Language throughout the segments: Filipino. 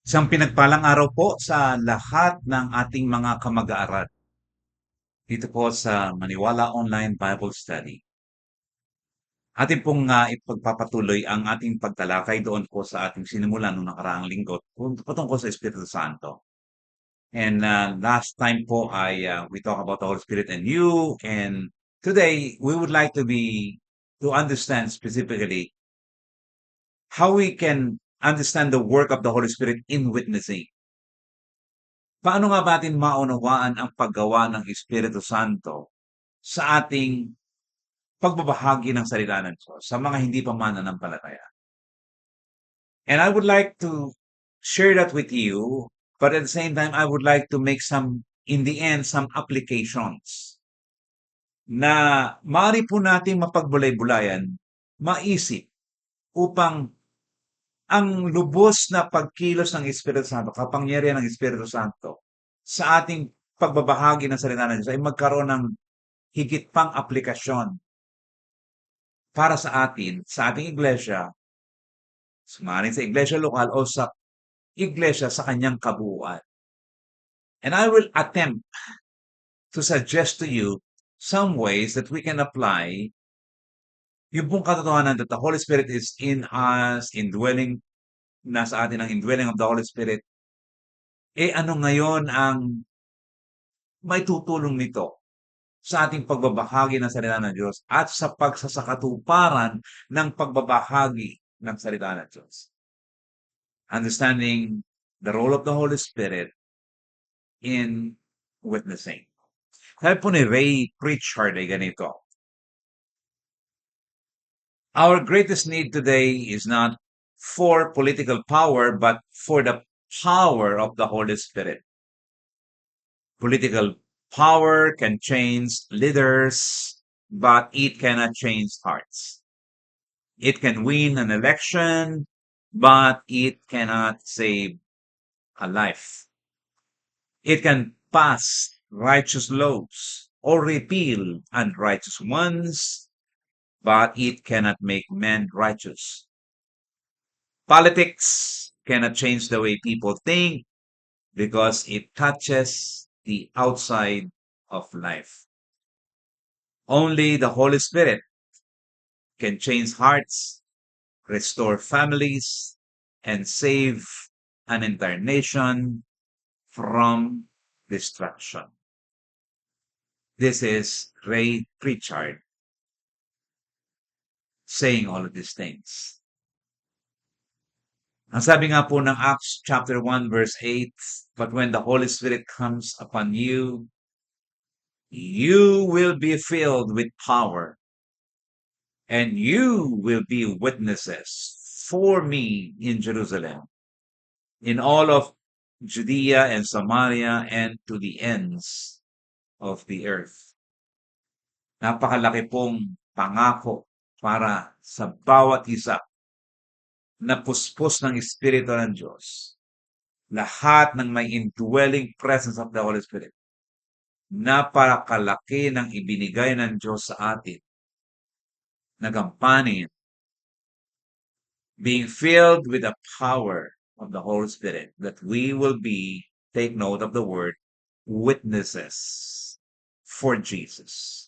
Isang pinagpalang araw po sa lahat ng ating mga kamag-aaral dito po sa Maniwala Online Bible Study. Atin pong ipagpapatuloy ang ating pagtalakay doon po sa ating sinimulan noong nakaraang linggo patungkol sa Espiritu Santo. And last time po ay we talk about the Holy Spirit and you. And today we would like to understand specifically how we can understand the work of the Holy Spirit in witnessing. Paano nga ba natin maunawaan ang paggawa ng Espiritu Santo sa ating pagbabahagi ng salita ng Diyos sa mga hindi pa mananampalataya? And I would like to share that with you, but at the same time, I would like to make in the end, some applications na maaari po nating mapagbulay-bulayan, maisip upang ang lubos na pagkilos ng Espiritu Santo, kapangyarihan ng Espiritu Santo sa ating pagbabahagi ng salita ng Diyos ay magkaroon ng higit pang aplikasyon para sa ating iglesia, sumaring sa iglesia lokal o sa iglesia sa kanyang kabuuan. And I will attempt to suggest to you some ways that we can apply yung pong katotohanan that the Holy Spirit is in us, nasa atin ang indwelling of the Holy Spirit. Ano ngayon ang may tutulong nito sa ating pagbabahagi ng salita ng Diyos at sa pagsasakatuparan ng pagbabahagi ng salita ng Diyos. Understanding the role of the Holy Spirit in witnessing. Sabi po ni Ray Pritchard ay ganito, our greatest need today is not for political power, but for the power of the Holy Spirit. Political power can change leaders, but it cannot change hearts. It can win an election, but it cannot save a life. It can pass righteous laws or repeal unrighteous ones, but it cannot make men righteous. Politics cannot change the way people think because it touches the outside of life. Only the Holy Spirit can change hearts, restore families, and save an entire nation from destruction. This is Ray Pritchard saying all of these things. Ang sabi nga po ng Acts chapter 1 verse 8, but when the Holy Spirit comes upon you, you will be filled with power, and you will be witnesses for me in Jerusalem, in all of Judea and Samaria, and to the ends of the earth. Napakalaki pong pangako para sa bawat isa na puspos ng Espiritu ng Diyos. Lahat ng may indwelling presence of the Holy Spirit. Napakalaki ng ibinigay ng Diyos sa atin na gampanin, being filled with the power of the Holy Spirit, that we will be, take note of the word, witnesses for Jesus.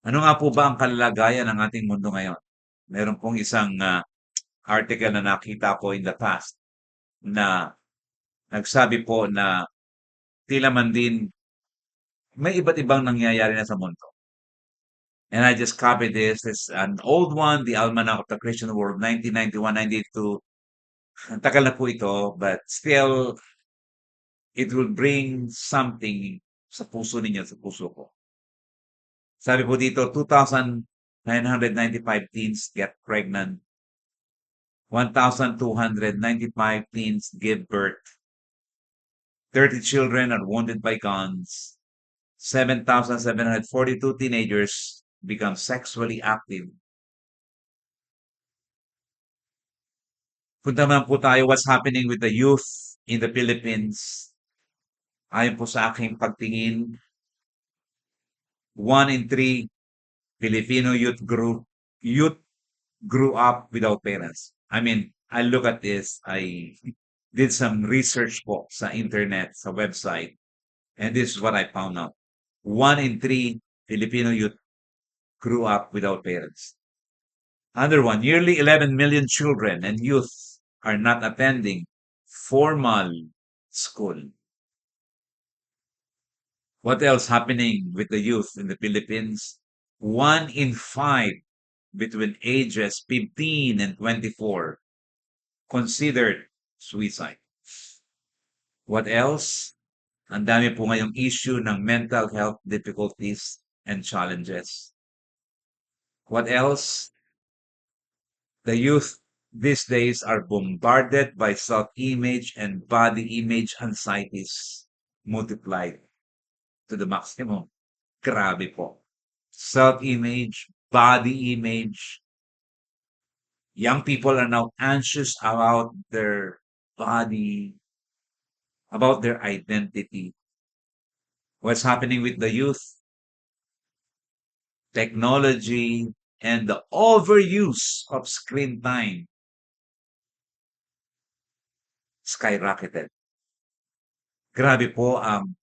Ano nga po ba ang kalagayan ng ating mundo ngayon? Meron pong isang article na nakita ko in the past na nagsabi po na tila man din may iba't ibang nangyayari na sa mundo. And I just copied this. It's an old one, the Almanac of the Christian World, 1991, 1992. Ang tagal na po ito, but still, it will bring something sa puso ninyo, sa puso ko. Sabi po dito, 2,995 teens get pregnant. 1,295 teens give birth. 30 children are wounded by guns. 7,742 teenagers become sexually active. Punta naman po tayo, what's happening with the youth in the Philippines. Ayon po sa aking pagtingin, 1 in 3 Filipino youth grew up without parents. I mean, I look at this, I did some research po sa internet, sa website, and this is what I found out. 1 in 3 Filipino youth grew up without parents. Another one, nearly 11 million children and youth are not attending formal school. What else happening with the youth in the Philippines? 1 in 5 between ages 15 and 24 considered suicide. What else? Ang dami po ngayong issue ng mental health difficulties and challenges. What else? The youth these days are bombarded by self-image and body image anxieties multiplied to the maximum. Grabe po. Self-image, body image. Young people are now anxious about their body, about their identity. What's happening with the youth? Technology and the overuse of screen time skyrocketed. Grabe po ang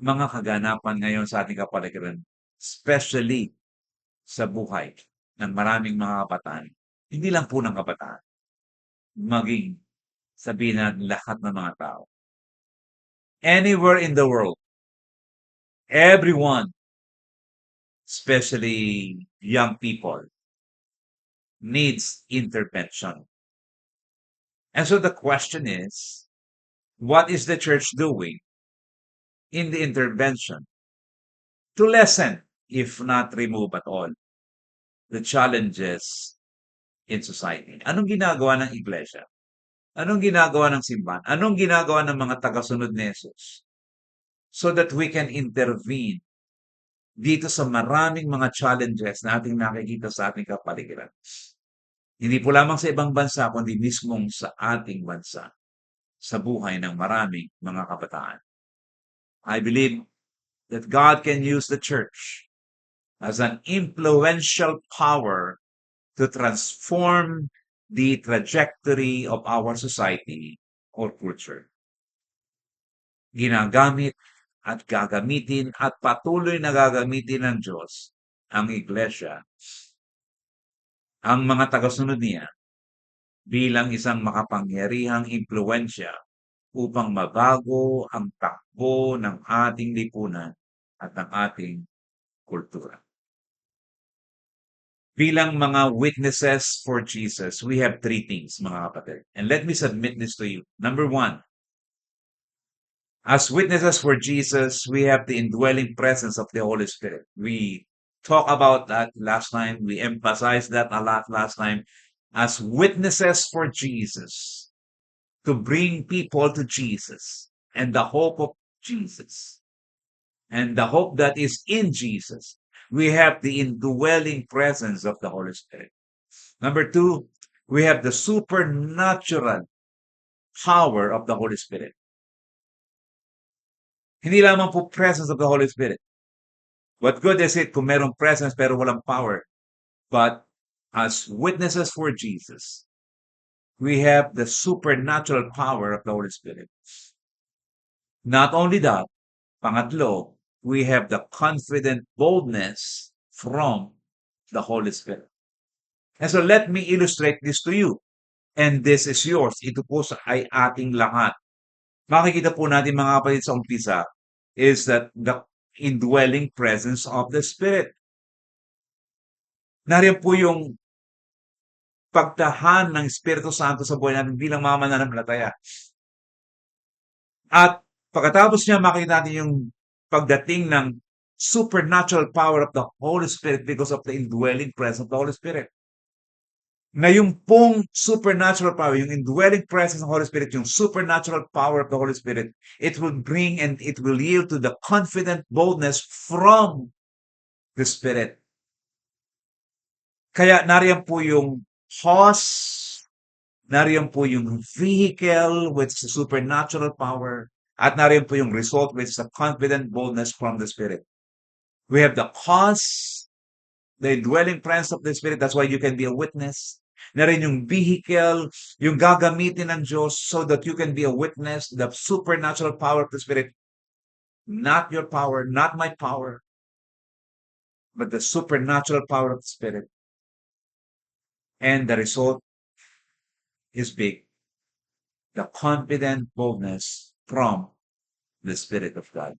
mga kaganapan ngayon sa ating kapaligiran, especially sa buhay ng maraming mga kabataan. Hindi lang po ng kabataan, maging sabihin natin lahat ng mga tao. Anywhere in the world, everyone, especially young people, needs intervention. And so the question is, what is the church doing in the intervention to lessen, if not remove at all, the challenges in society? Anong ginagawa ng iglesia? Anong ginagawa ng simbahan? Anong ginagawa ng mga tagasunod ni Jesus? So that we can intervene dito sa maraming mga challenges na ating nakikita sa ating kapaligiran. Hindi po lamang sa ibang bansa, kundi mismong sa ating bansa, sa buhay ng maraming mga kabataan. I believe that God can use the church as an influential power to transform the trajectory of our society or culture. Ginagamit at gagamitin at patuloy na gagamitin ng Diyos ang iglesia, ang mga tagasunod niya, bilang isang makapangyarihang impluensya upang mabago ang takbo ng ating lipunan at ng ating kultura. Bilang mga witnesses for Jesus, we have 3 things, mga kapatid. And let me submit this to you. Number 1, as witnesses for Jesus, we have the indwelling presence of the Holy Spirit. We talked about that last time. We emphasized that a lot last time. As witnesses for Jesus, to bring people to Jesus and the hope of Jesus and the hope that is in Jesus, we have the indwelling presence of the Holy Spirit. Number 2, we have the supernatural power of the Holy Spirit. Hindi lamang po presence of the Holy Spirit. What good is it kung merong presence pero walang power? But as witnesses for Jesus, we have the supernatural power of the Holy Spirit. Not only that, pangatlo, we have the confident boldness from the Holy Spirit. And so let me illustrate this to you. And this is yours. Ito po ay ating lahat. Makikita po natin mga kapatid sa umpisa is that the indwelling presence of the Spirit. Nariyan po yung pagtahan ng Espiritu Santo sa buhay natin bilang mga mananampalataya. At pagkatapos niya, makita natin yung pagdating ng supernatural power of the Holy Spirit because of the indwelling presence of the Holy Spirit. Na yung pong supernatural power, yung indwelling presence ng Holy Spirit, yung supernatural power of the Holy Spirit, it will bring and it will yield to the confident boldness from the Spirit. Kaya nariyan po yung cause, nariyan po yung vehicle with the supernatural power, at nariyan po yung result with the confident boldness from the Spirit. We have the cause, the indwelling presence of the Spirit. That's why you can be a witness. na rin yung vehicle, yung gagamitin ng Diyos so that you can be a witness, the supernatural power of the Spirit, not your power, not my power, but the supernatural power of the Spirit. And the result is big, the confident boldness from the Spirit of God.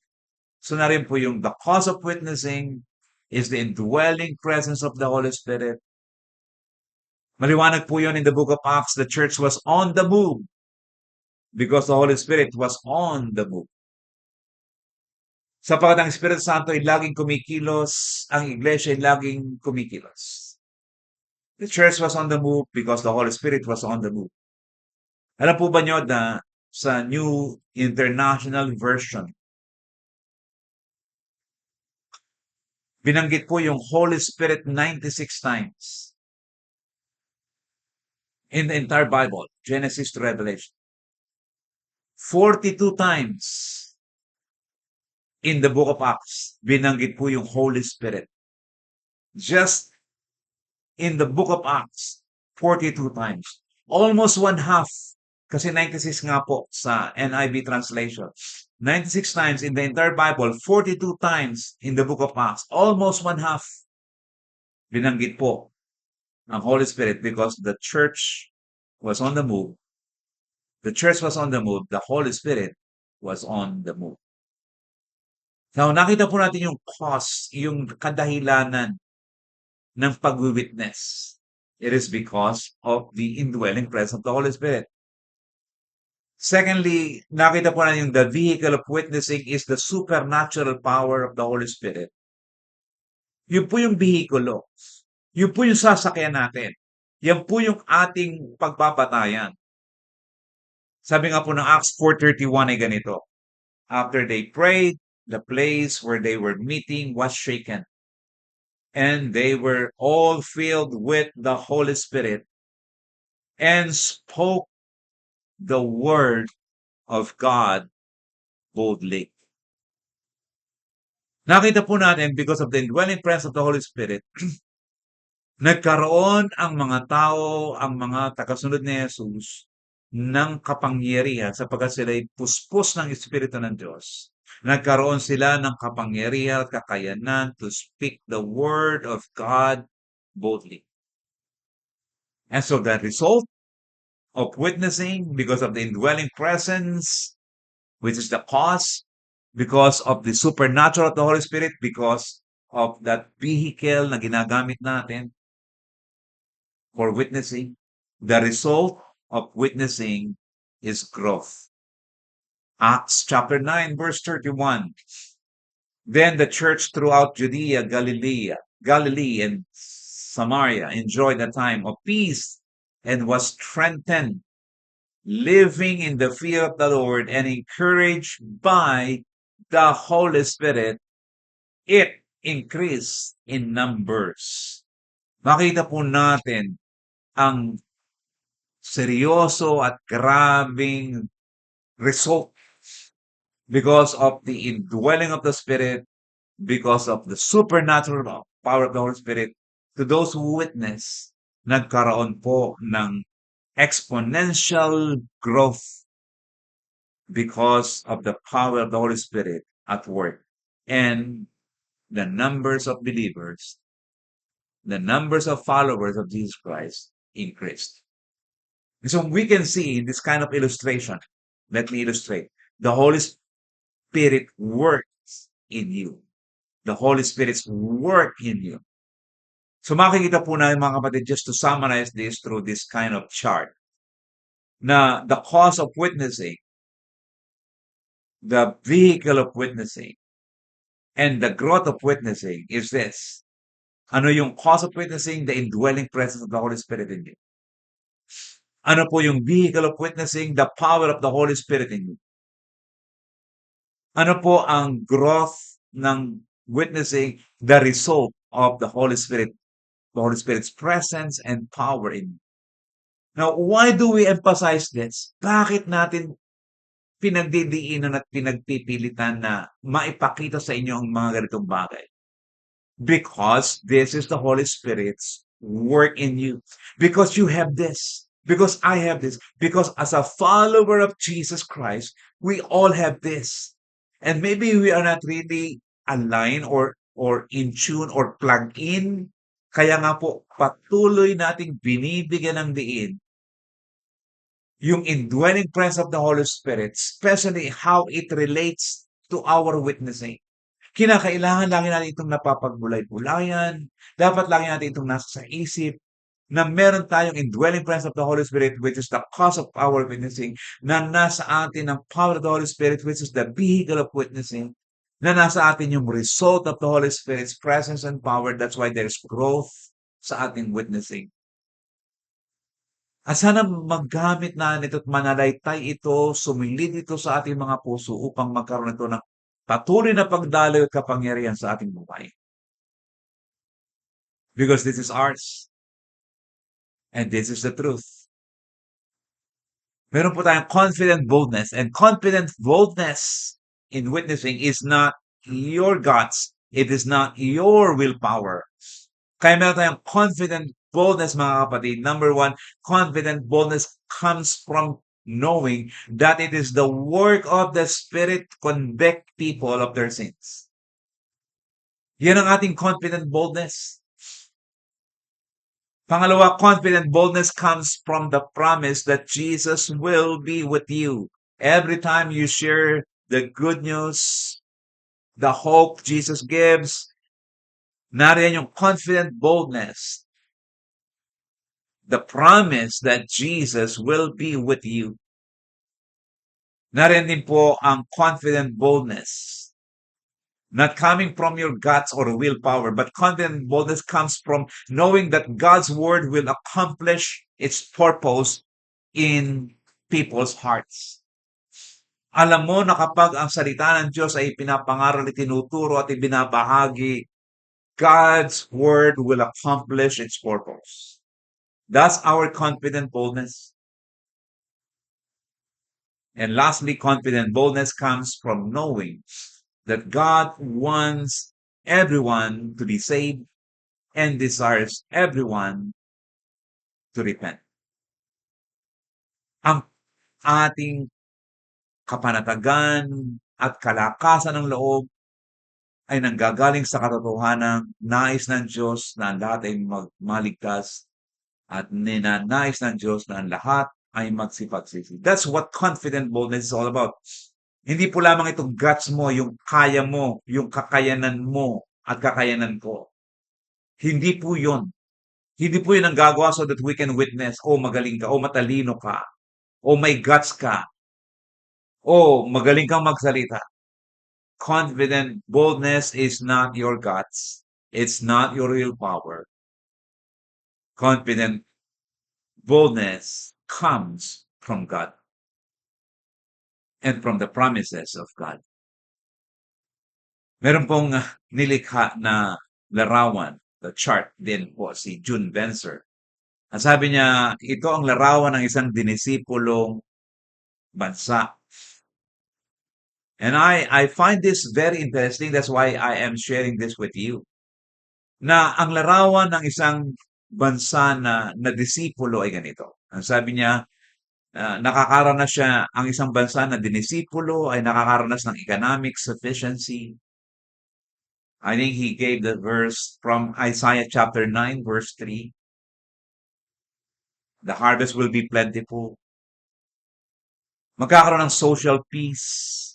So na rin po yung the cause of witnessing is the indwelling presence of the Holy Spirit. Maliwanag po yun in the book of Acts. The church was on the move because the Holy Spirit was on the move. Sapagat ang Espiritu Santo ay laging kumikilos, ang iglesia ay laging kumikilos. The church was on the move because the Holy Spirit was on the move. Alam po ba nyo na sa New International Version, binanggit po yung Holy Spirit 96 times in the entire Bible, Genesis to Revelation. 42 times in the book of Acts, binanggit po yung Holy Spirit. Just in the book of Acts, 42 times. Almost one half, kasi 96 nga po sa NIV translation. 96 times in the entire Bible, 42 times in the book of Acts. Almost one half, binanggit po ang Holy Spirit because the church was on the move. The church was on the move. The Holy Spirit was on the move. Now, nakita po natin yung cause, yung kadahilanan ng pag-witness. It is because of the indwelling presence of the Holy Spirit. Secondly, nakita po natin yung the vehicle of witnessing is the supernatural power of the Holy Spirit. Yun po yung vehikulo. Yun po yung sasakyan natin. Yan po yung ating pagbabatayan. Sabi nga po ng Acts 4:31 ay ganito. After they prayed, the place where they were meeting was shaken. And they were all filled with the Holy Spirit and spoke the word of God boldly. Nakita po natin because of the indwelling presence of the Holy Spirit, nagkaroon ang mga tao, ang mga tagasunod ni Jesus ng kapangyarihan sapagkat sila ay puspos ng Espiritu ng Diyos. Nagkaroon sila ng kapangyarihan at kakayanan to speak the word of God boldly. And so the result of witnessing because of the indwelling presence, which is the cause, because of the supernatural of the Holy Spirit, because of that vehicle na ginagamit natin for witnessing, the result of witnessing is growth. Acts chapter 9, verse 31. Then the church throughout Judea, Galilee, and Samaria enjoyed a time of peace and was strengthened, living in the fear of the Lord and encouraged by the Holy Spirit. It increased in numbers. Makita po natin ang seryoso at grabing result because of the indwelling of the Spirit, because of the supernatural power of the Holy Spirit. To those who witness, nagkaroon po ng exponential growth because of the power of the Holy Spirit at work. And the numbers of believers, the numbers of followers of Jesus Christ increased. So we can see in this kind of illustration, let me illustrate, the Holy Spirit works in you. The Holy Spirit's work in you. So makikita po na mga kapatid, just to summarize this through this kind of chart, na the cause of witnessing, the vehicle of witnessing, and the growth of witnessing is this. Ano yung cause of witnessing? The indwelling presence of the Holy Spirit in you. Ano po yung vehicle of witnessing? The power of the Holy Spirit in you. Ano po ang growth ng witnessing? The result of the Holy Spirit, the Holy Spirit's presence and power in you. Now, why do we emphasize this? Bakit natin pinagdidiinan at pinagpipilitan na maipakita sa inyo ang mga ganitong bagay? Because this is the Holy Spirit's work in you. Because you have this. Because I have this. Because as a follower of Jesus Christ, we all have this. And maybe we are not really aligned or in tune or plugged in. Kaya nga po, patuloy nating binibigyan ng diin yung indwelling presence of the Holy Spirit, especially how it relates to our witnessing. Kinakailangan lagi natin itong napapagbulay-bulayan. Dapat lagi natin itong nasa sa isip na meron tayong indwelling presence of the Holy Spirit, which is the cause of our witnessing, na nasa atin ang power of the Holy Spirit, which is the vehicle of witnessing, na nasa atin yung result of the Holy Spirit's presence and power. That's why there's growth sa ating witnessing. At sana maggamit na nito at manalaytay ito, sumilid ito sa ating mga puso upang magkaroon ito ng patuloy na pagdaloy at kapangyarihan sa ating buhay. Because this is ours. And this is the truth. Meron po tayong confident boldness. And confident boldness in witnessing is not your guts. It is not your willpower. Kaya meron tayong confident boldness, mga kapatid. Number one, confident boldness comes from knowing that it is the work of the Spirit to convict people of their sins. Yan ang ating confident boldness. Pangalawa, confident boldness comes from the promise that Jesus will be with you. Every time you share the good news, the hope Jesus gives, nariyan yung confident boldness. The promise that Jesus will be with you. Nariyan din po ang confident boldness. Not coming from your guts or willpower, but confident boldness comes from knowing that God's word will accomplish its purpose in people's hearts. Alam mo na kapag ang salita ng Diyos ay pinapangaral, itinuturo at ibinabahagi, God's word will accomplish its purpose. That's our confident boldness. And lastly, confident boldness comes from knowing that God wants everyone to be saved and desires everyone to repent. Ang ating kapanatagan at kalakasan ng loob ay nanggagaling sa katotohanan nais ng Diyos na ang lahat ay maligtas at ninanais ng Diyos na ang lahat ay magsipagsisi. That's what confident boldness is all about. Hindi po lamang itong guts mo, yung kaya mo, yung kakayanan mo at kakayanan ko. Hindi po yun. Hindi po yun ang gagawa so that we can witness, oh magaling ka, oh matalino ka, oh may guts ka, oh magaling kang magsalita. Confident boldness is not your guts. It's not your willpower. Confident boldness comes from God and from the promises of God. Meron pong nilikha na larawan, the chart din po, si June Benzer. Ang sabi niya, ito ang larawan ng isang dinisipulong bansa. And I find this very interesting. That's why I am sharing this with you. Na ang larawan ng isang bansa na disipulo ay ganito. Ang sabi niya, nakakaranas siya, ang isang bansa na dinisipulo ay nakakaranas ng economic sufficiency. I think he gave the verse from Isaiah chapter 9, verse 3. The harvest will be plentiful. Magkakaroon ng social peace.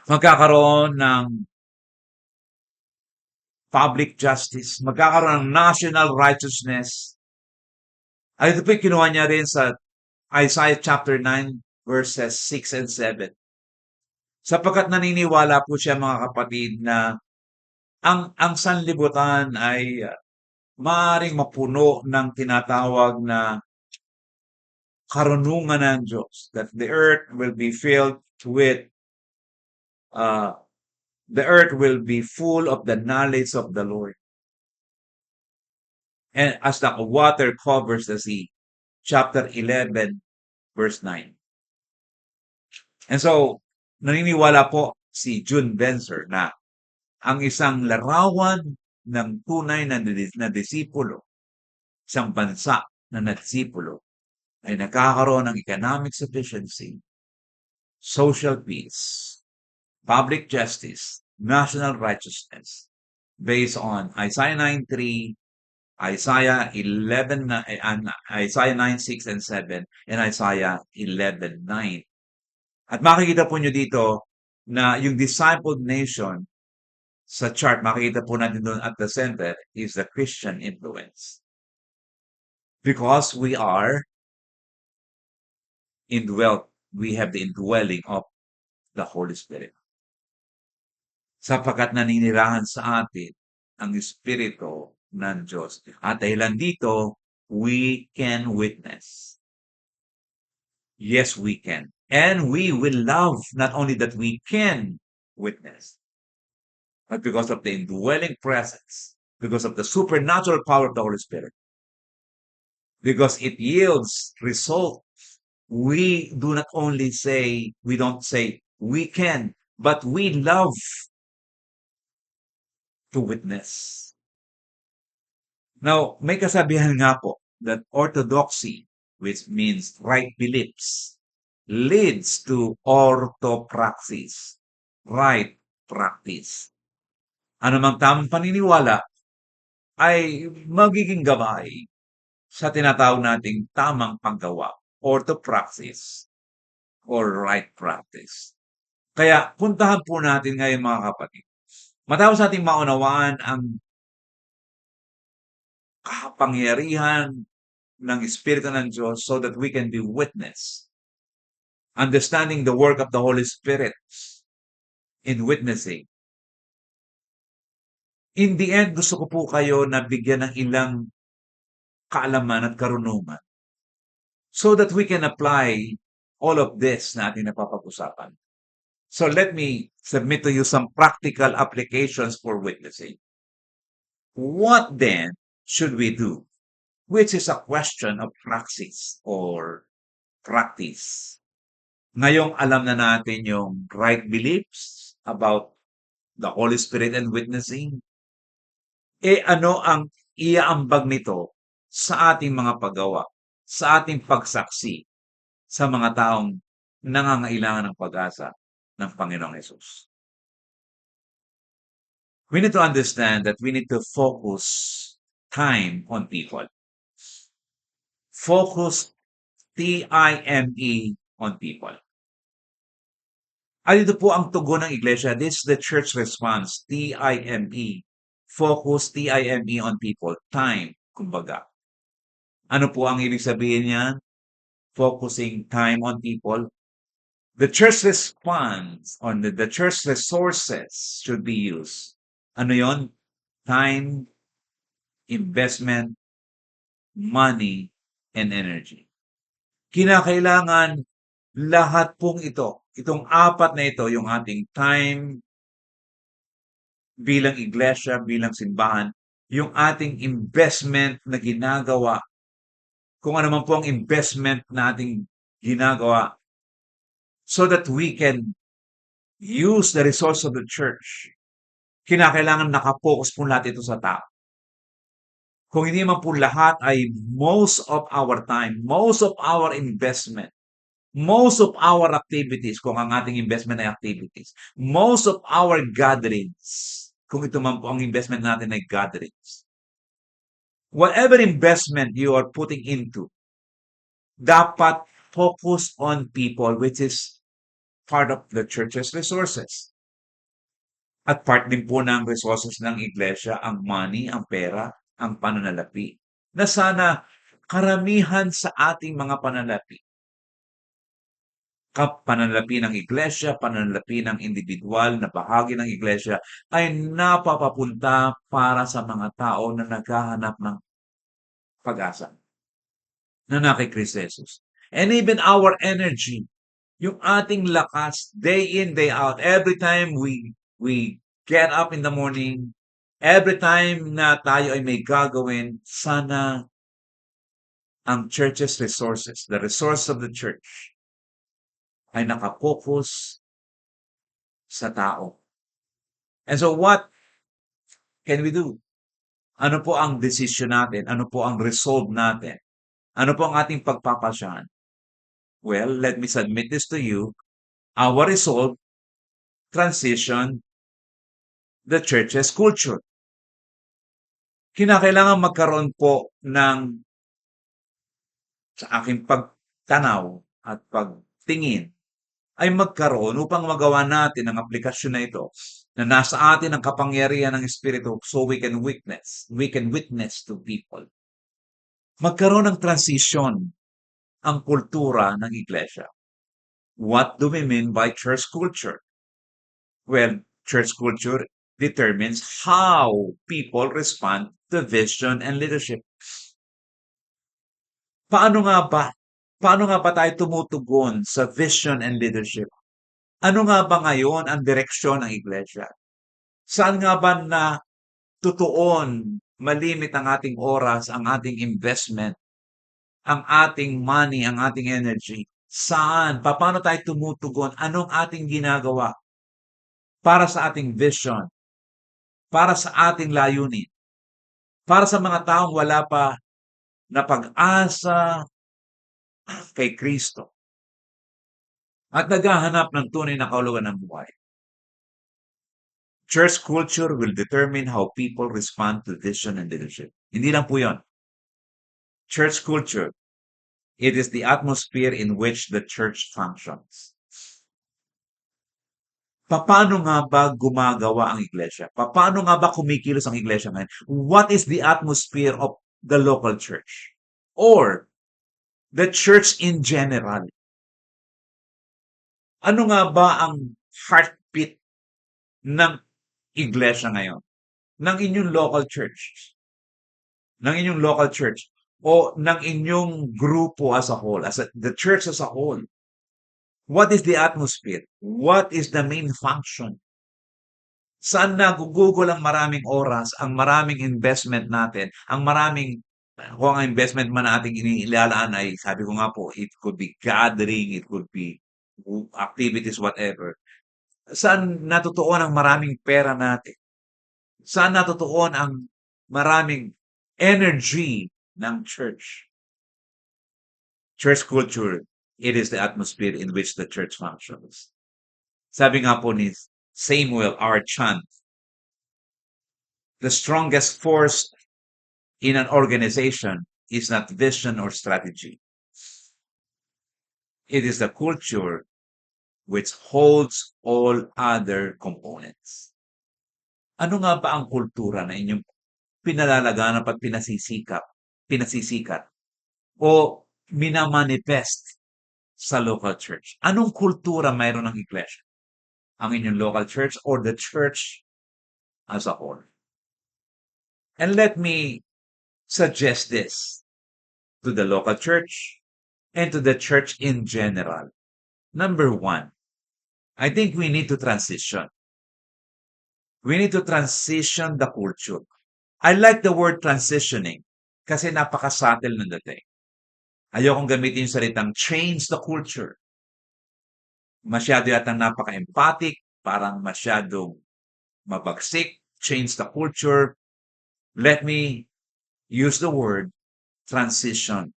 Magkakaroon ng public justice. Magkakaroon ng national righteousness. At ito po yung kinuha niya rin sa Isaiah chapter 9, verses 6 and 7. Sapagkat naniniwala po siya, mga kapatid, na ang sanlibutan ay maaaring mapuno ng tinatawag na karunungan ng Diyos. That the earth will be filled with, the earth will be full of the knowledge of the Lord. And as the water covers the sea. Chapter 11, verse 9. And so, naniniwala po si June Benzer na ang isang larawan ng tunay na disipulo, isang bansa na disipulo, ay nagkakaroon ng economic sufficiency, social peace, public justice, national righteousness, based on Isaiah 9:3, Isaiah 11, Isaiah 9:6 and 7, and Isaiah 11:9. At makikita po nyo dito na yung discipled nation sa chart, makikita po natin doon at the center is the Christian influence. Because we are indwelt, we have the indwelling of the Holy Spirit. Sapagkat naninirahan sa atin ang Espiritu ng Diyos. At dahilan dito, we can witness. Yes, we can. And we will love not only that we can witness, but because of the indwelling presence, because of the supernatural power of the Holy Spirit, because it yields results. We do not only say, we don't say we can, but we love to witness. Now, may kasabihan nga po that orthodoxy, which means right beliefs, leads to orthopraxis, right practice. Anumang tamang paniniwala ay magiging gabay sa tinatawag nating tamang paggawa, orthopraxis, or right practice. Kaya puntahan po natin ngayon mga kapatid. Matapos nating maunawaan ang kapangyarihan ng Espiritu ng Diyos so that we can be witness, understanding the work of the Holy Spirit in witnessing. In the end, gusto ko po kayo na bigyan ng ilang kaalaman at karunungan so that we can apply all of this na ating napapag-usapan. So let me submit to you some practical applications for witnessing. What then should we do? Which is a question of praxis or practice. Ngayong alam na natin yung right beliefs about the Holy Spirit and witnessing, ano ang iaambag nito sa ating mga paggawa, sa ating pagsaksi sa mga taong nangangailangan ng pag-asa ng Panginoong Hesus? We need to understand that we need to focus time on people. Focus, T-I-M-E, on people. Ito po ang tugon ng iglesia. This is the church response, T-I-M-E. Focus, T-I-M-E, on people. Time, kumbaga. Ano po ang ibig sabihin niyan? Focusing time on people. The church response on the church resources should be used. Ano yon? Time, investment, money, and energy. Kinakailangan lahat pong ito, itong apat na ito, yung ating time bilang iglesia, bilang simbahan, yung ating investment na ginagawa, kung ano man po ang investment na ating ginagawa, so that we can use the resource of the church. Kinakailangan nakapokus po lahat ito sa tao. Kung hindi man po lahat ay most of our time, most of our investment, most of our activities, kung ang ating investment ay activities, most of our gatherings, kung ito man po ang investment natin ay gatherings. Whatever investment you are putting into, dapat focus on people, which is part of the church's resources. At part din po ng resources ng iglesia, ang money, ang pera, ang pananalapi. Na sana karamihan sa ating mga pananalapi, pananalapi ng iglesia, pananalapi ng individual na bahagi ng iglesia, ay napapapunta para sa mga tao na naghahanap ng pag-asa na kay Kristo Jesus. And even our energy, yung ating lakas, day in, day out, every time we get up in the morning, every time na tayo ay may gagawin, sana ang church's resources, the resource of the church, ay nakapokus sa tao. And so what can we do? Ano po ang desisyon natin? Ano po ang resolve natin? Ano po ang ating pagpapasyahan? Well, let me submit this to you. Our resolve, transition, the church's culture. Kinakailangan magkaroon po ng, sa aking pagtanaw at pagtingin, ay magkaroon upang magawa natin ang aplikasyon na ito na nasa atin ang kapangyarihan ng Espiritu so we can witness to people. Magkaroon ng transition ang kultura ng iglesia. What do we mean by church culture? Well, church culture determines how people respond to vision and leadership. Paano nga ba? Paano nga ba tayo tumutugon sa vision and leadership? Ano nga ba ngayon ang direksyon ng iglesia? Saan nga ba na tutuon malimit ang ating oras, ang ating investment, ang ating money, ang ating energy? Saan? Paano tayo tumutugon? Anong ating ginagawa para sa ating vision, para sa ating layunin, para sa mga taong wala pa na pag-asa kay Kristo at naghahanap ng tunay na kahulugan ng buhay. Church culture will determine how people respond to vision and leadership. Hindi lang po yun. Church culture, it is the atmosphere in which the church functions. Paano nga ba gumagawa ang iglesia? Paano nga ba kumikilos ang iglesia ngayon? What is the atmosphere of the local church? Or the church in general? Ano nga ba ang heartbeat ng iglesia ngayon? Ng inyong local church? Ng inyong local church? O ng inyong grupo as a whole? The church as a whole? What is the atmosphere? What is the main function? Saan nagugugol ang maraming oras, ang maraming investment natin, ang maraming kung ang investment man na ating inilalaan ay sabi ko nga po, it could be gathering, it could be activities, whatever. Saan natutuon ang maraming pera natin? Saan natutuon ang maraming energy ng church? Church culture, it is the atmosphere in which the church functions. Sabi nga po ni Samuel R. Chant, the strongest force in an organization is not vision or strategy. It is the culture which holds all other components. Ano nga ba ang kultura na inyong pinalalaganap at pinasisikat o minamanifest sa local church? Anong kultura mayroon ng iglesia? Ang inyong local church or the church as a whole? And let me suggest this to the local church and to the church in general. Number one, I think we need to transition. We need to transition the culture. I like the word transitioning kasi napaka-subtle ng dating. Ayokong gamitin yung salitang change the culture. Masyado yatang napaka-emphatic, parang masyadong mabagsik, change the culture. Let me use the word transition.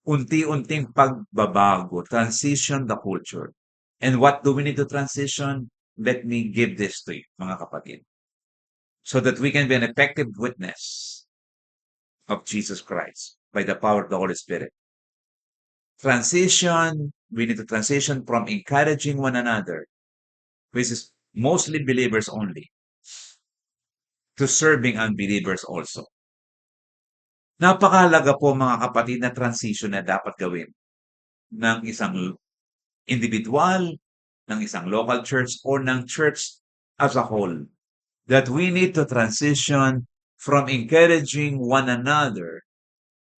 Unti-unting pagbabago, transition the culture. And what do we need to transition? Let me give this to you, mga kapatid. So that we can be an effective witness of Jesus Christ by the power of the Holy Spirit. We need to transition from encouraging one another, which is mostly believers only, to serving unbelievers also. Napakahalaga po mga kapatid na transition na dapat gawin ng isang individual, ng isang local church, or ng church as a whole. That we need to transition from encouraging one another,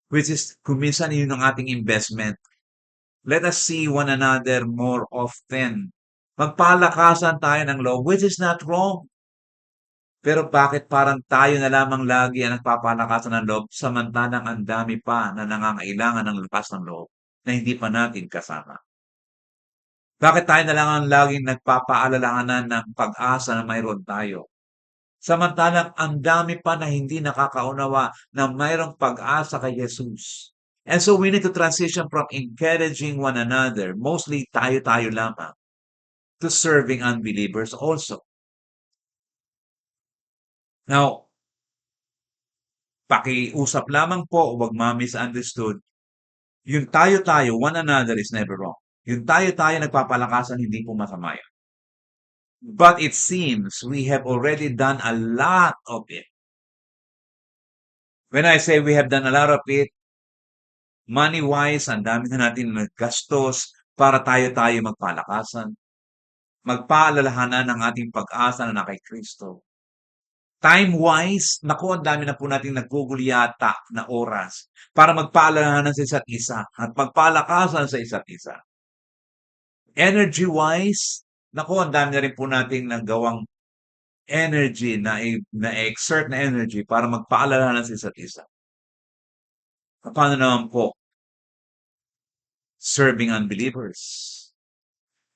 which is kuminsan yun ang ating investment. Let us see one another more often. Magpalakasan tayo ng loob, which is not wrong. Pero bakit parang tayo na lamang lagi ang nagpapalakasan ng loob samantalang ang dami pa na nangangailangan ng lakas ng loob na hindi pa natin kasama? Bakit tayo na lang ang laging nagpapaalalahanan ng pag-asa na mayroon tayo? Samantalang ang dami pa na hindi nakakaunawa na mayroong pag-asa kay Jesus. And so we need to transition from encouraging one another, mostly tayo-tayo lamang, to serving unbelievers also. Now, pakiusap lamang po, huwag ma-misunderstood. Yung tayo-tayo, one another is never wrong. Yung tayo-tayo nagpapalakasan, hindi po masama yun. But it seems we have already done a lot of it. When I say we have done a lot of it, money-wise, ang dami na natin naggastos para tayo-tayo magpalakasan. Magpaalalahanan ang ating pag-asa na kay Kristo. Time-wise, naku, ang dami na po nating naggugulyata na oras para magpaalalahanan sa isa't isa at magpalakasan sa isa't isa. Energy-wise, naku, ang dami na rin po nating nagawang energy na exert na energy para magpaalalahanan sa isa't isa. Paano naman po serving unbelievers?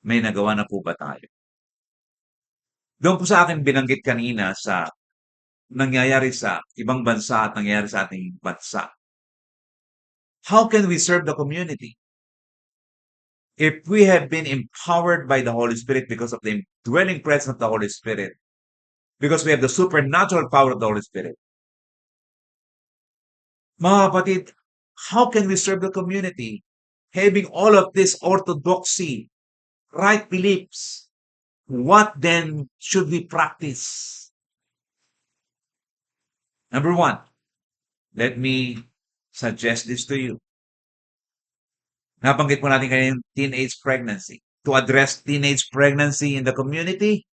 May nagawa na po ba tayo? Doon po sa akin binanggit kanina sa nangyayari sa ibang bansa at nangyayari sa ating bansa. How can we serve the community? If we have been empowered by the Holy Spirit because of the dwelling presence of the Holy Spirit, because we have the supernatural power of the Holy Spirit. Mga kapatid, how can we serve the community? Having all of this orthodoxy, right beliefs, what then should we practice? Number one, let me suggest this to you. Nabanggit po natin kanina yung teenage pregnancy. To address teenage pregnancy in the community,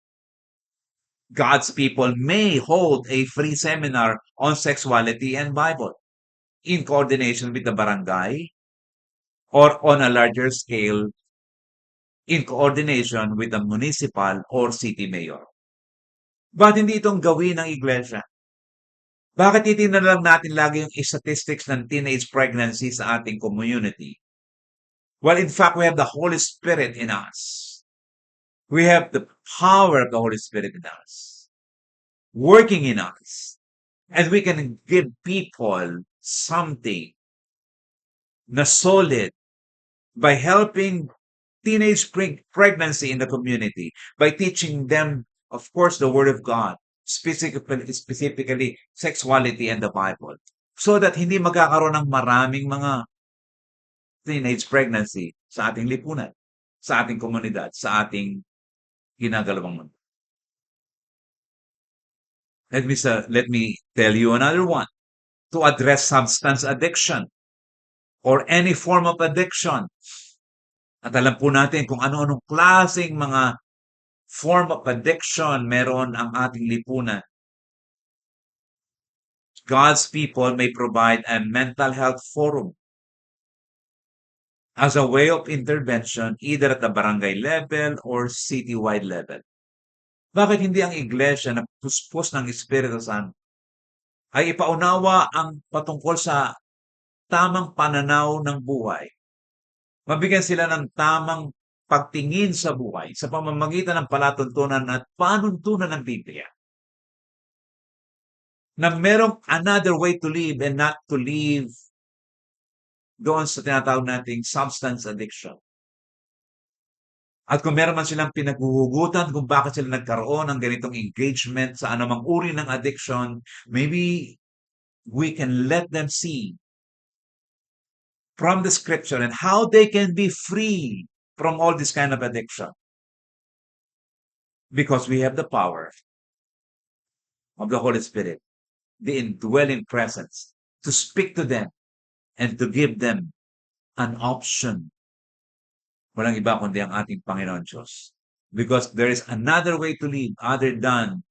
God's people may hold a free seminar on sexuality and Bible in coordination with the barangay or on a larger scale in coordination with the municipal or city mayor. Bakit hindi itong gawin ng iglesia? Bakit titingnan lang natin lagi yung statistics ng teenage pregnancy sa ating community? Well, in fact, we have the Holy Spirit in us. We have the power of the Holy Spirit in us, working in us. And we can give people something na solid by helping teenage pregnancy in the community, by teaching them, of course, the Word of God, specifically sexuality and the Bible, so that hindi magkakaroon ng maraming mga teenage pregnancy sa ating lipunan, sa ating komunidad, sa ating ginagalawang mundo. Let me tell you another one. To address substance addiction or any form of addiction. At alam po natin kung ano-anong klaseng mga form of addiction meron ang ating lipunan. God's people may provide a mental health forum as a way of intervention either at the barangay level or citywide level. Bakit hindi ang iglesia na puspos ng Espiritu Santo ay ipaunawa ang patungkol sa tamang pananaw ng buhay? Mabigyan sila ng tamang pagtingin sa buhay sa pamamagitan ng palatuntunan at panuntunan ng Biblia. Na merong another way to live and not to live doon sa tinatawag nating substance addiction. At kung meron man silang pinaghuhugutan kung bakit sila nagkaroon ng ganitong engagement sa anumang uri ng addiction, maybe we can let them see from the scripture and how they can be free from all this kind of addiction. Because we have the power of the Holy Spirit, the indwelling presence, to speak to them and to give them an option. Walang iba kundi ang ating Panginoon Diyos. Because there is another way to live other than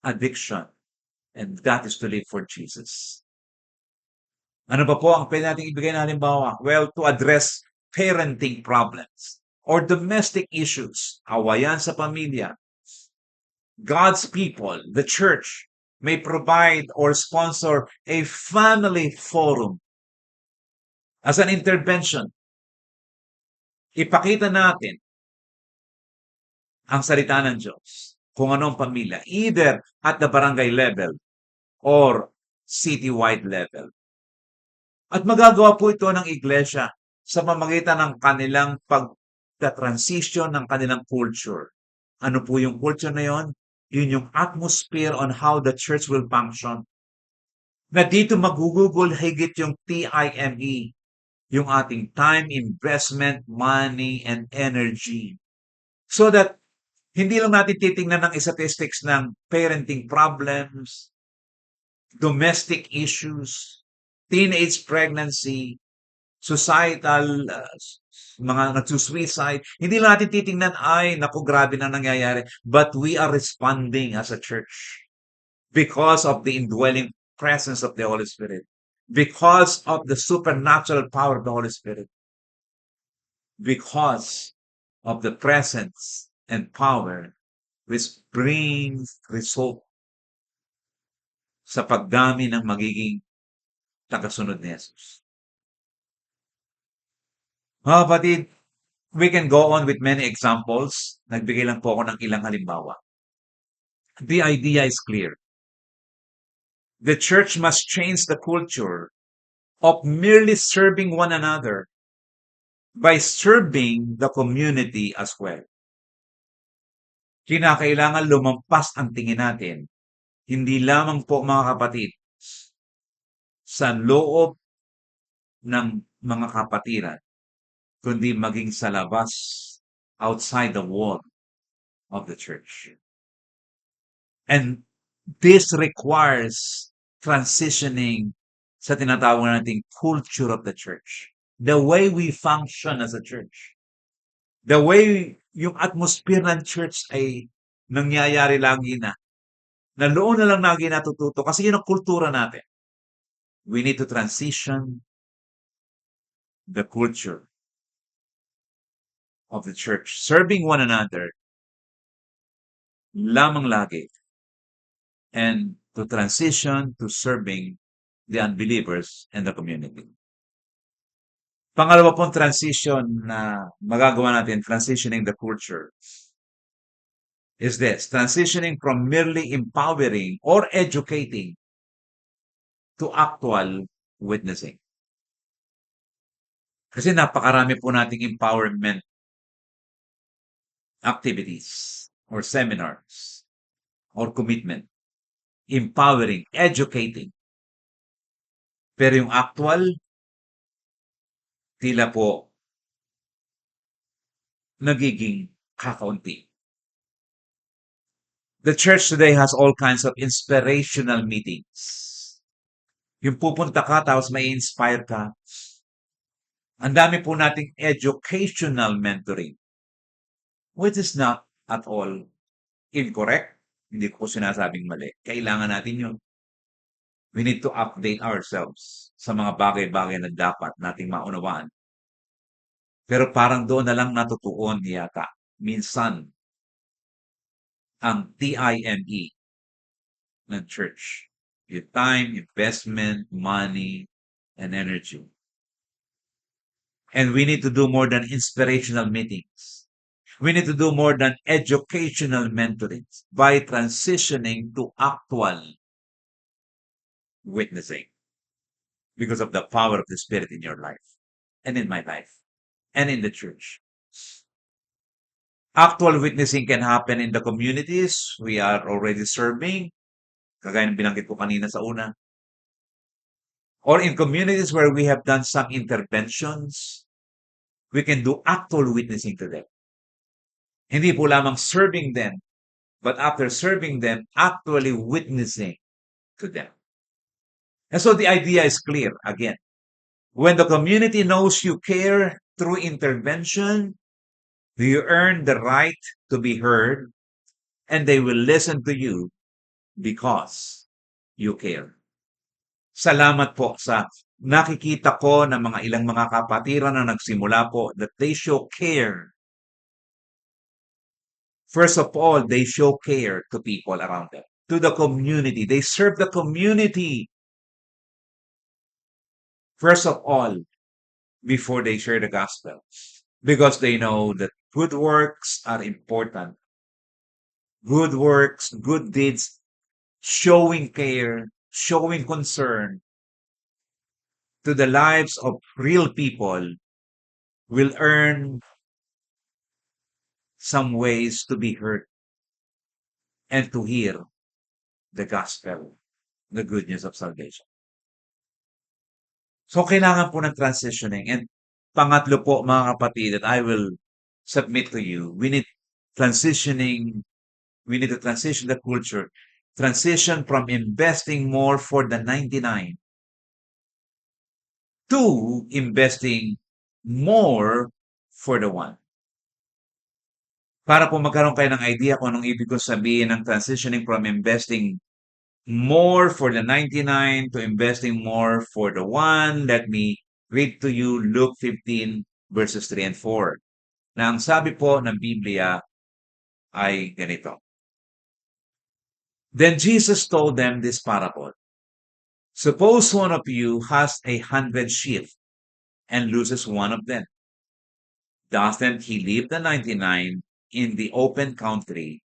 addiction. And that is to live for Jesus. Ano pa po ang pwede natin ibigay na halimbawa? Well, to address parenting problems or domestic issues, awayan sa pamilya. God's people, the church, may provide or sponsor a family forum as an intervention. Ipakita natin ang salita ng Diyos. kung anong pamilya, either at the barangay level or citywide level. At magagawa po ito ng iglesia sa pamamagitan ng kanilang pagta-transition ng kanilang culture. Ano po yung culture na yon? Yun yung atmosphere on how the church will function. Na dito magugugol higit yung TIME, yung ating time, investment, money, and energy. So that hindi lang natin titingnan ng statistics ng parenting problems, domestic issues, teenage pregnancy, societal, mga nagsusuicide. Hindi lang natin titingnan, ay, naku, grabe na nangyayari. But we are responding as a church because of the indwelling presence of the Holy Spirit, because of the supernatural power of the Holy Spirit, because of the presence and power which brings result sa pagdami ng magiging tagasunod ni Jesus. Mga kapatid, we can go on with many examples. Nagbigay lang po ako ng ilang halimbawa. The idea is clear. The church must change the culture of merely serving one another by serving the community as well. Kinakailangan lumampas ang tingin natin, hindi lamang po mga kapatid, sa loob ng mga kapatiran, kundi maging sa labas, outside the wall of the church. And this requires transitioning sa tinatawag nating culture of the church. The way we function as a church. The way yung atmosphere ng church ay nangyayari lagi na. Naloon na lang lagi natututo kasi yun ang kultura natin. We need to transition the culture of the church. Serving one another lamang lagi. And to transition to serving the unbelievers and the community. Pangalawa pong transition na magagawa natin, transitioning the culture, is this, transitioning from merely empowering or educating to actual witnessing. Kasi napakarami po nating empowerment activities or seminars or commitment. Empowering, educating. Pero yung actual, tila po nagiging kakaunti. The church today has all kinds of inspirational meetings. Yung pupunta ka tapos may inspire ka. Ang dami po nating educational mentoring, which is not at all incorrect. Hindi ko sinasabing mali. Kailangan natin yun. We need to update ourselves sa mga bagay-bagay na dapat nating maunawaan. Pero parang doon na lang natutuon yata. Minsan, ang TIME ng church. Yung time, investment, money, and energy. And we need to do more than inspirational meetings. We need to do more than educational mentoring by transitioning to actual witnessing because of the power of the Spirit in your life and in my life and in the church. Actual witnessing can happen in the communities we are already serving, kagaya ng binanggit ko kanina sa una, or in communities where we have done some interventions. We can do actual witnessing to them. Hindi po lamang serving them, but after serving them, actually witnessing to them. And so the idea is clear again. When the community knows you care through intervention, you earn the right to be heard, and they will listen to you because you care. Salamat po sa nakikita ko ng mga ilang mga kapatiran na nagsimula po that they show care. First of all, they show care to people around them, to the community. They serve the community. First of all, before they share the gospel, because they know that good works are important, good works, good deeds, showing care, showing concern to the lives of real people will earn some ways to be heard and to hear the gospel, the good news of salvation. So, kailangan po ng transitioning. And pangatlo po, mga kapatid, that I will submit to you, transitioning, we need to transition the culture, transition from investing more for the 99 to investing more for the one. Para po magkaroon kayo ng idea kung anong ibig kong sabihin ng transitioning from investing more for the 99 to investing more for the one, let me read to you Luke 15 verses 3 and 4. Na ang sabi po ng Biblia ay ganito. Then Jesus told them this parable. Suppose one of you has 100 sheep and loses one of them. Doesn't he leave the 99 in the open country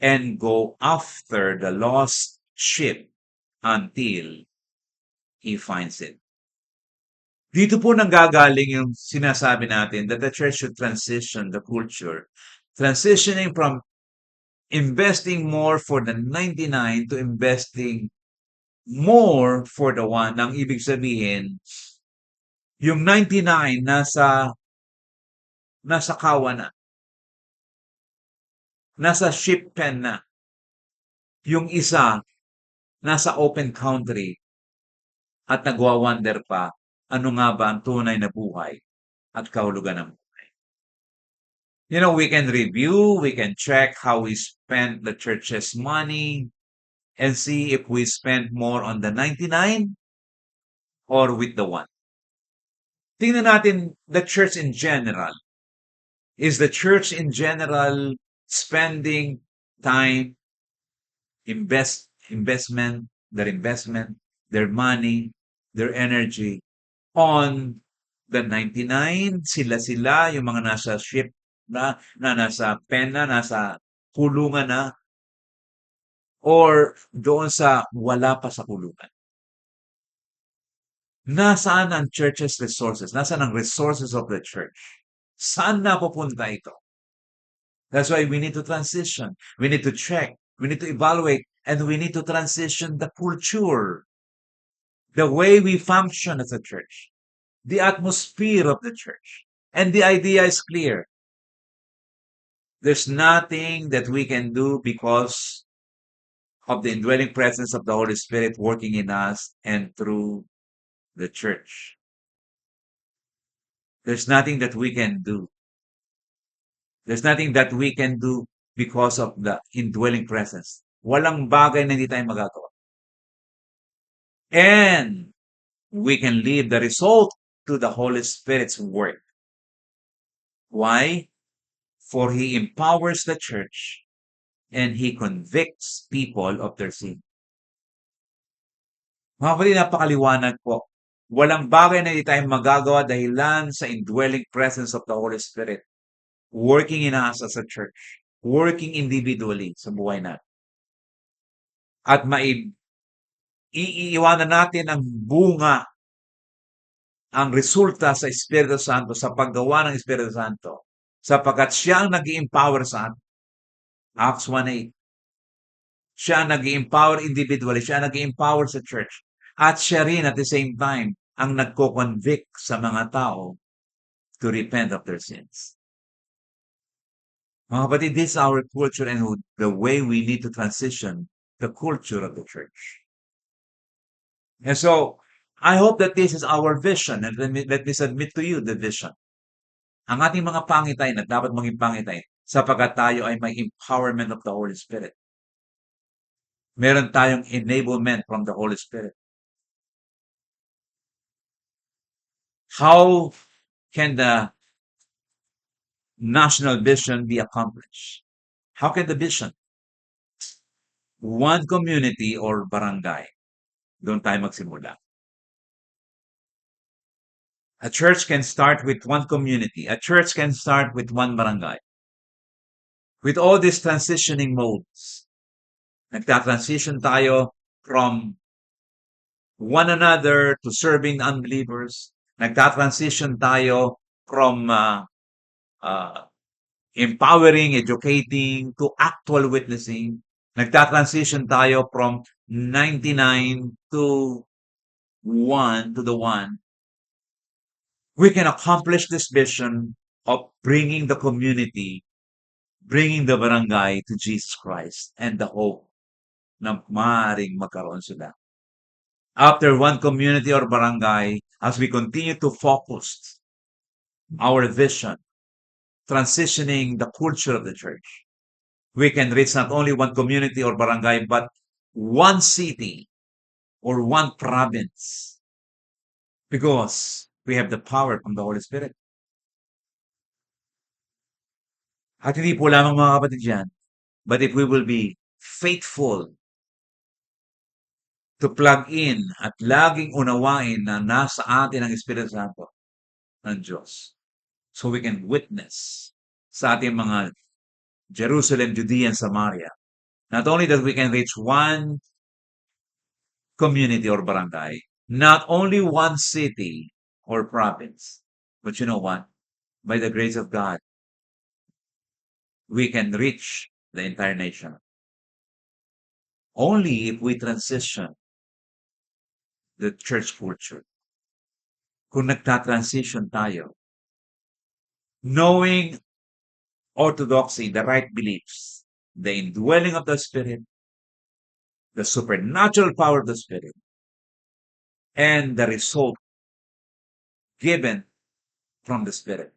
and go after the lost sheep until he finds it? Dito po nanggagaling yung sinasabi natin that the church should transition the culture, transitioning from investing more for the 99 to investing more for the one. Ang ibig sabihin, yung 99 nasa kawa na, nasa ship pen na. Yung isa, nasa open country at nagwa-wonder pa, ano nga ba ang tunay na buhay at kahulugan ng buhay. You know, we can review, we can check how we spend the church's money and see if we spend more on the 99 or with the one. Tingnan natin the church in general. Is the church in general spending time, investment, their money, their energy on the 99? Sila, yung mga nasa ship na nasa pen na, nasa kulungan na, or doon sa wala pa sa kulungan? Nasaan ang church's resources? Nasaan ang resources of the church? Saan napupunta ito? That's why we need to transition. We need to check. We need to evaluate. And we need to transition the culture. The way we function as a church. The atmosphere of the church. And the idea is clear. There's nothing that we can do because of the indwelling presence of the Holy Spirit working in us and through the church. There's nothing that we can do. There's nothing that we can do because of the indwelling presence. Walang bagay na hindi tayo magagawa. And we can leave the result to the Holy Spirit's work. Why? For He empowers the church and He convicts people of their sin. Mga kapatid, napakaliwanag po. Walang bagay na hindi tayo magagawa dahilan sa indwelling presence of the Holy Spirit working in us as a church, working individually sa buhay natin. At iiwanan natin ang bunga, ang resulta sa Espiritu Santo, sa paggawa ng Espiritu Santo, sapagkat siya ang nag-i-empower sa atin. Acts 1:8. Siya ang nag-i-empower individually, siya ang nag-i-empower sa church. At siya rin at the same time ang nagko-convict sa mga tao to repent of their sins. Mga kapatid, this is our culture and the way we need to transition the culture of the church. And so, I hope that this is our vision, and let me submit to you the vision. Ang ating mga pangitain at dapat maging pangitain sapagkat tayo ay may empowerment of the Holy Spirit. Meron tayong enablement from the Holy Spirit. How can the national vision be accomplished? How can the vision? One community or barangay. Doon tayo magsimula. A church can start with one community. A church can start with one barangay. with all these transitioning modes. Nagta-transition tayo from one another to serving unbelievers. Nagta-transition tayo from uh, empowering, educating, to actual witnessing. Nagta-transition tayo from 99 to 1 to the 1. We can accomplish this vision of bringing the community, bringing the barangay to Jesus Christ and the hope na maaaring magkaroon sila. After one community or barangay, as we continue to focus our vision, transitioning the culture of the church, we can reach not only one community or barangay, but one city or one province because we have the power from the Holy Spirit. At hindi po lamang mga kapatid yan, but if we will be faithful to plug in at laging unawain na nasa atin ang Espiritu Santo ng Diyos. So we can witness sa ating mga Jerusalem, Judea, and Samaria. Not only that we can reach one community or barangay, not only one city or province, but you know what? By the grace of God, we can reach the entire nation. Only if we transition the church culture. Kung nagta-transition tayo, knowing orthodoxy, the right beliefs, the indwelling of the Spirit, the supernatural power of the Spirit, and the result given from the Spirit,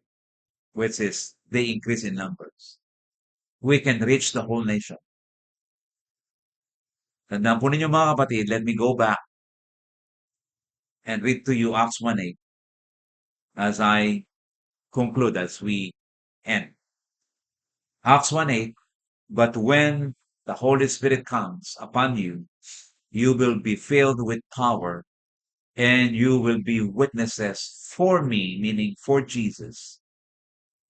which is the increase in numbers. We can reach the whole nation. Tandaan po ninyo mga kapatid, let me go back and read to you Acts 1:8 as I conclude, as we end. Acts 1:8, but when the Holy Spirit comes upon you, you will be filled with power and you will be witnesses for me, meaning for Jesus,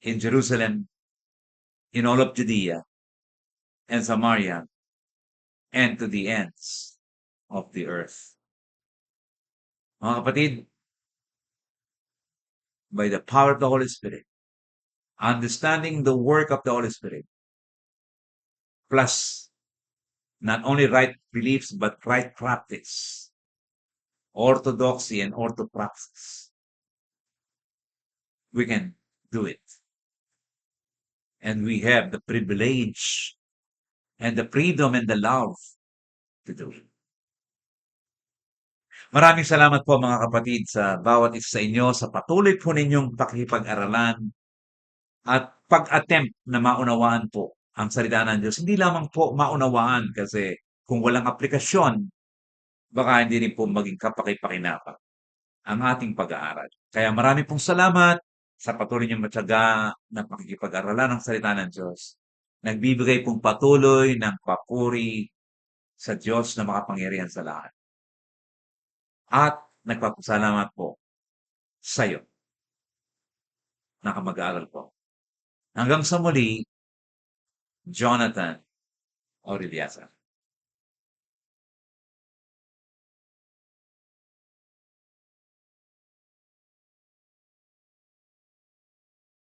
in Jerusalem, in all of Judea and Samaria, and to the ends of the earth. Mga kapatid, by the power of the Holy Spirit, understanding the work of the Holy Spirit, plus not only right beliefs, but right practice, orthodoxy and orthopraxis, we can do it. And we have the privilege and the freedom and the love to do it. Maraming salamat po mga kapatid sa bawat isa sa inyo sa patuloy po ninyong pakikipag-aralan at pag-attempt na maunawaan po ang salita ng Diyos. Hindi lamang po maunawaan kasi kung walang aplikasyon, baka hindi rin po maging kapaki-pakinabang ang ating pag-aaral. Kaya marami pong salamat sa patuloy niyong matyaga na pakikipag-aralan ng salita ng Diyos. Nagbibigay pong patuloy ng papuri sa Diyos na makapangyarihan sa lahat. At nagpapasalamat po sa iyo na kamag-aaral po. Hanggang sa muli, Jonathan Aureliasa.